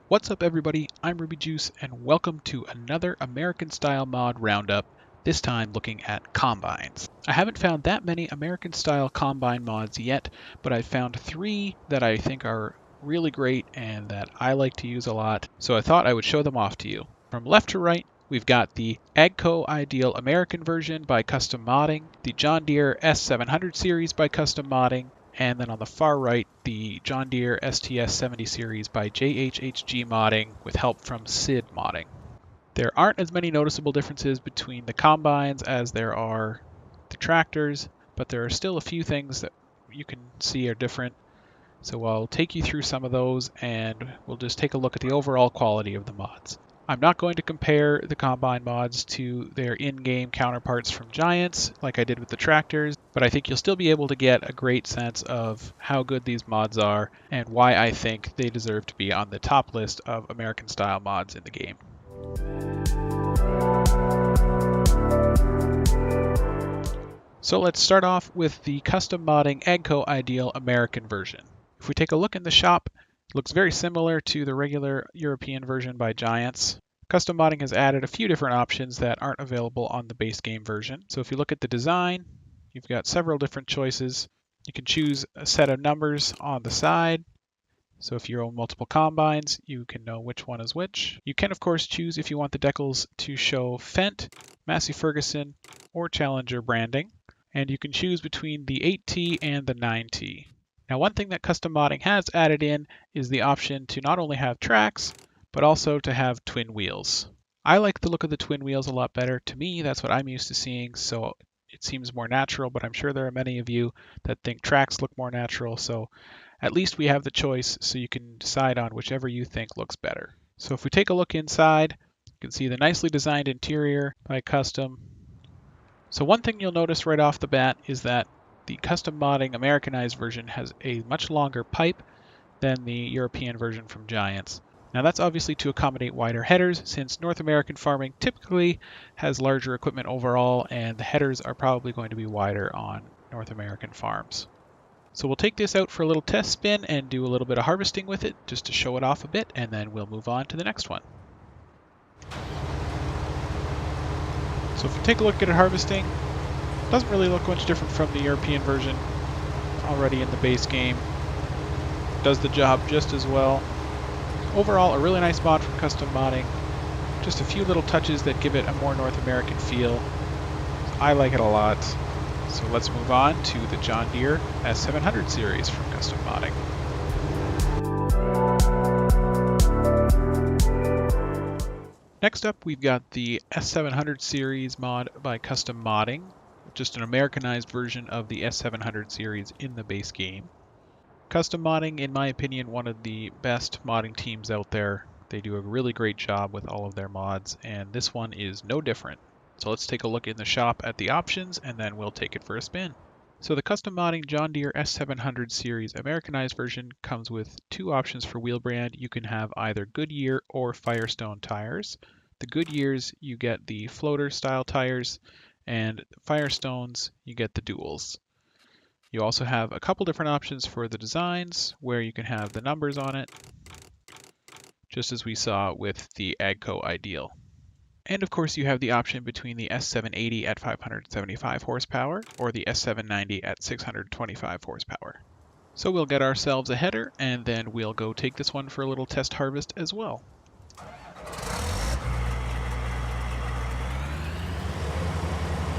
What's up everybody, I'm Ruby Juice and welcome to another American style mod roundup, this time looking at combines. I haven't found that many American style combine mods yet, but I found three that I think are really great and that I like to use a lot, so I thought I would show them off to you. From left to right, we've got the AGCO Ideal American version by Custom Modding, the John Deere S700 series by Custom Modding, and then on the far right, the John Deere STS 70 series by JHHG modding with help from SiiD modding. There aren't as many noticeable differences between the combines as there are the tractors, but there are still a few things that you can see are different. So I'll take you through some of those and we'll just take a look at the overall quality of the mods. I'm not going to compare the combine mods to their in-game counterparts from Giants like I did with the tractors, but I think you'll still be able to get a great sense of how good these mods are and why I think they deserve to be on the top list of American style mods in the game. So let's start off with the custom modding AGCO Ideal American version. If we take a look in the shop, it looks very similar to the regular European version by Giants. Custom modding has added a few different options that aren't available on the base game version. So if you look at the design, you've got several different choices. You can choose a set of numbers on the side. So if you own multiple combines, you can know which one is which. You can of course choose if you want the decals to show Fendt, Massey Ferguson, or Challenger branding. And you can choose between the 8T and the 9T. Now, one thing that custom modding has added in is the option to not only have tracks, but also to have twin wheels. I like the look of the twin wheels a lot better. To me, that's what I'm used to seeing, so it seems more natural, but I'm sure there are many of you that think tracks look more natural, so at least we have the choice so you can decide on whichever you think looks better. So if we take a look inside, you can see the nicely designed interior by Custom. So one thing you'll notice right off the bat is that the custom modding Americanized version has a much longer pipe than the European version from Giants. Now that's obviously to accommodate wider headers, since North American farming typically has larger equipment overall and the headers are probably going to be wider on North American farms. So we'll take this out for a little test spin and do a little bit of harvesting with it just to show it off a bit, and then we'll move on to the next one. So if we take a look at it harvesting, it doesn't really look much different from the European version already in the base game. It does the job just as well. Overall, a really nice mod from custom modding. Just a few little touches that give it a more North American feel. I like it a lot. So let's move on to the John Deere S700 series from custom modding. Next up, we've got the S700 series mod by Custom Modding, just an Americanized version of the S700 series in the base game. Custom Modding, in my opinion, one of the best modding teams out there. They do a really great job with all of their mods, and this one is no different. So let's take a look in the shop at the options, and then we'll take it for a spin. So the Custom Modding John Deere S700 series Americanized version comes with two options for wheel brand. You can have either Goodyear or Firestone tires. The Goodyears, you get the floater style tires, and Firestones, you get the duals. You also have a couple different options for the designs where you can have the numbers on it, just as we saw with the AGCO Ideal. And of course you have the option between the S780 at 575 horsepower or the S790 at 625 horsepower. So we'll get ourselves a header and then we'll go take this one for a little test harvest as well.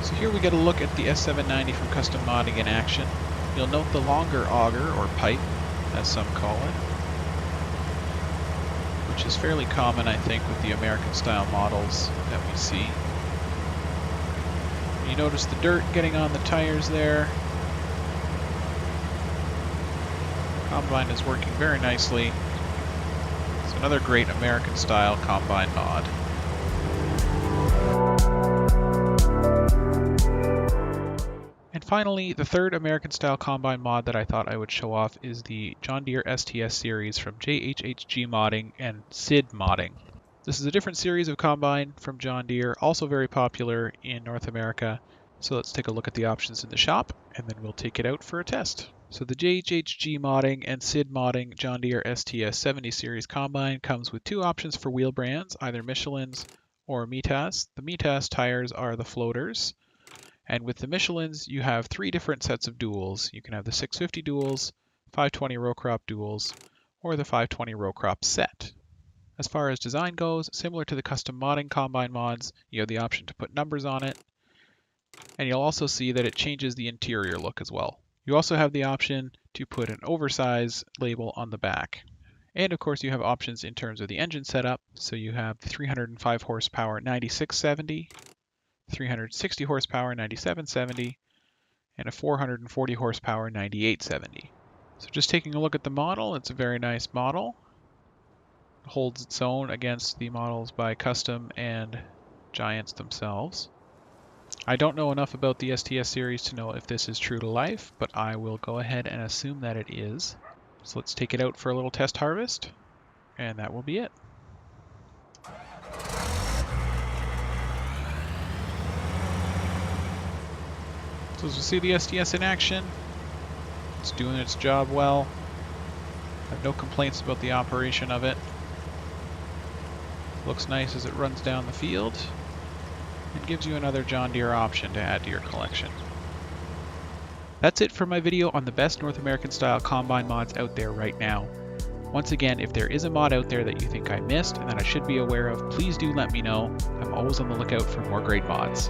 So here we get a look at the S790 from Custom Modding in action. You'll note the longer auger or pipe, as some call it, which is fairly common, I think, with the American style models that we see. You notice the dirt getting on the tires there. Combine is working very nicely. It's another great American style combine mod. And finally, the third American style combine mod that I thought I would show off is the John Deere STS series from JHHG modding and SiiD modding. This is a different series of combine from John Deere, also very popular in North America. So let's take a look at the options in the shop and then we'll take it out for a test. So the JHHG modding and SiiD modding John Deere STS 70 series combine comes with two options for wheel brands, either Michelin's or Mitas. The Mitas tires are the floaters, and with the Michelin's you have three different sets of duals. You can have the 650 duals, 520 row crop duals, or the 520 row crop set. As far as design goes, similar to the custom modding combine mods, you have the option to put numbers on it, and you'll also see that it changes the interior look as well. You also have the option to put an oversize label on the back. And of course you have options in terms of the engine setup. So you have the 305 horsepower 9670, 360 horsepower 9770, and a 440 horsepower 9870. So just taking a look at the model, it's a very nice model. It holds its own against the models by Custom and Giants themselves. I don't know enough about the STS series to know if this is true to life, but I will go ahead and assume that it is. So let's take it out for a little test harvest, and that will be it. So as we see the STS in action, it's doing its job well. I have no complaints about the operation of it. Looks nice as it runs down the field, and gives you another John Deere option to add to your collection. That's it for my video on the best North American style combine mods out there right now. Once again, if there is a mod out there that you think I missed and that I should be aware of, please do let me know. I'm always on the lookout for more great mods.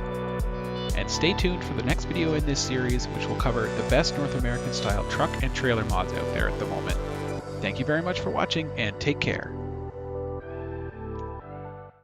And stay tuned for the next video in this series, which will cover the best North American style truck and trailer mods out there at the moment. Thank you very much for watching, and take care.